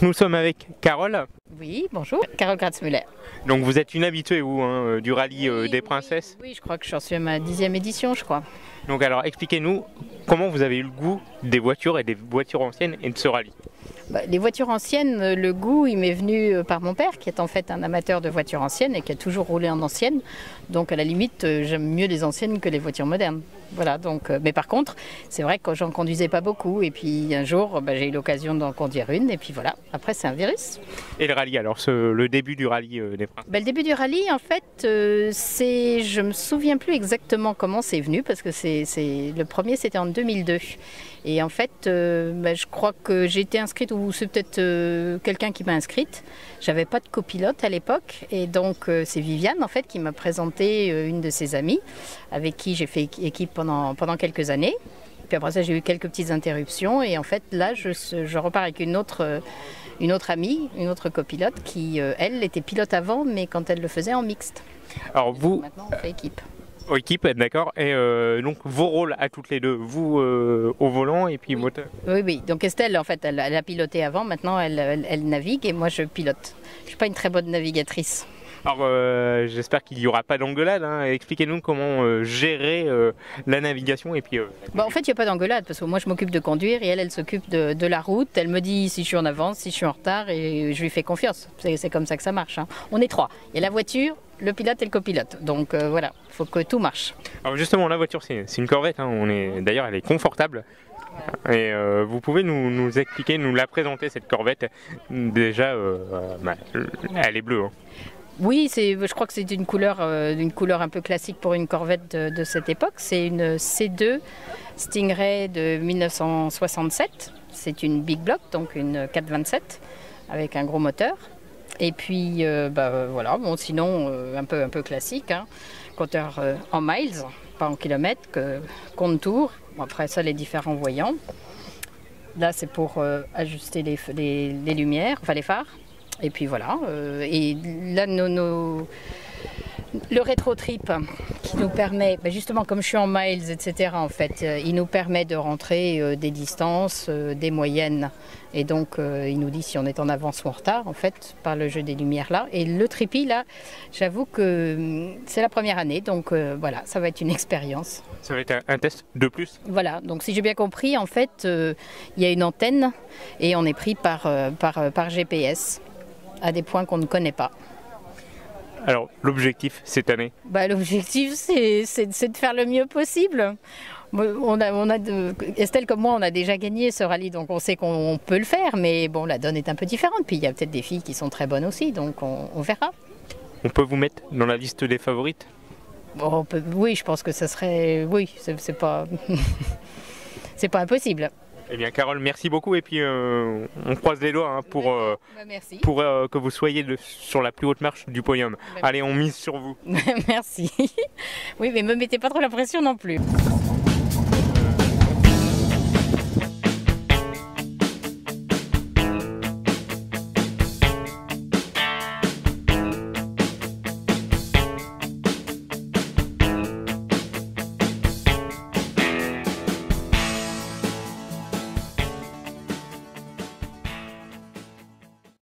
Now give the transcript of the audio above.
Donc nous sommes avec Carole. Oui, bonjour, Carole Gratz-Müller. Donc vous êtes une habituée du rallye des princesses. Oui, je crois que j'en suis à ma 10e édition, je crois. Donc alors expliquez-nous comment vous avez eu le goût des voitures et des voitures anciennes et de ce rallye. Les voitures anciennes, le goût, il m'est venu par mon père, qui est en fait un amateur de voitures anciennes et qui a toujours roulé en anciennes. Donc à la limite, j'aime mieux les anciennes que les voitures modernes. Voilà, donc, mais par contre, c'est vrai que j'en conduisais pas beaucoup. Et puis un jour, j'ai eu l'occasion d'en conduire une. Et puis voilà, après c'est un virus. Et le rallye, alors le début du rallye des princesses. Le début du rallye, en fait, je me souviens plus exactement comment c'est venu, parce que le premier, c'était en 2002. Et en fait, je crois que j'ai été inscrite, ou c'est peut-être quelqu'un qui m'a inscrite. J'avais pas de copilote à l'époque, et donc c'est Viviane en fait qui m'a présenté une de ses amies, avec qui j'ai fait équipe pendant quelques années. Puis après ça, j'ai eu quelques petites interruptions, et en fait là, je repars avec une autre amie, une autre copilote qui, elle, était pilote avant, mais quand elle le faisait en mixte. Alors vous, maintenant, on fait équipe. Équipe, d'accord. Et donc vos rôles à toutes les deux, vous au volant et puis moteur. Oui. Donc Estelle, en fait, elle a piloté avant. Maintenant, elle navigue et moi, je pilote. Je suis pas une très bonne navigatrice. Alors j'espère qu'il n'y aura pas d'engueulade. Expliquez-nous comment gérer la navigation et puis. En fait, il n'y a pas d'engueulade parce que moi, je m'occupe de conduire et elle s'occupe de la route. Elle me dit si je suis en avance, si je suis en retard, et je lui fais confiance. C'est comme ça que ça marche. On est trois. Il y a la voiture, le pilote et le copilote. Donc voilà, il faut que tout marche. Alors justement, la voiture, c'est une Corvette. D'ailleurs, elle est confortable. Et vous pouvez nous expliquer, nous la présenter cette Corvette. Déjà, elle est bleue. Oui, je crois que c'est une couleur un peu classique pour une Corvette de cette époque. C'est une C2 Stingray de 1967. C'est une Big Block, donc une 427 avec un gros moteur. Et puis voilà, sinon un peu classique, compteur en miles, pas en kilomètres, compte-tours. Après ça, les différents voyants. Là, c'est pour ajuster les lumières, enfin les phares. Et puis voilà, et là le rétro trip qui nous permet, justement comme je suis en miles, etc. en fait, il nous permet de rentrer des distances, des moyennes, et donc il nous dit si on est en avance ou en retard en fait par le jeu des lumières là. Et le tripi là, j'avoue que c'est la première année, donc voilà, ça va être une expérience. Ça va être un test de plus. Voilà, donc si j'ai bien compris, en fait, il y a une antenne et on est pris par GPS. À des points qu'on ne connaît pas. Alors, l'objectif cette année? L'objectif, c'est de faire le mieux possible. Estelle comme moi, on a déjà gagné ce rallye, donc on sait qu'on peut le faire, mais bon, la donne est un peu différente. Puis il y a peut-être des filles qui sont très bonnes aussi, donc on verra. On peut vous mettre dans la liste des favorites? Oui, je pense que ça serait... Oui, c'est pas... c'est pas impossible. Eh bien Carole, merci beaucoup et puis on croise les doigts pour que vous soyez sur la plus haute marche du podium. Allez, on mise sur vous. Merci. Oui, mais me mettez pas trop la pression non plus.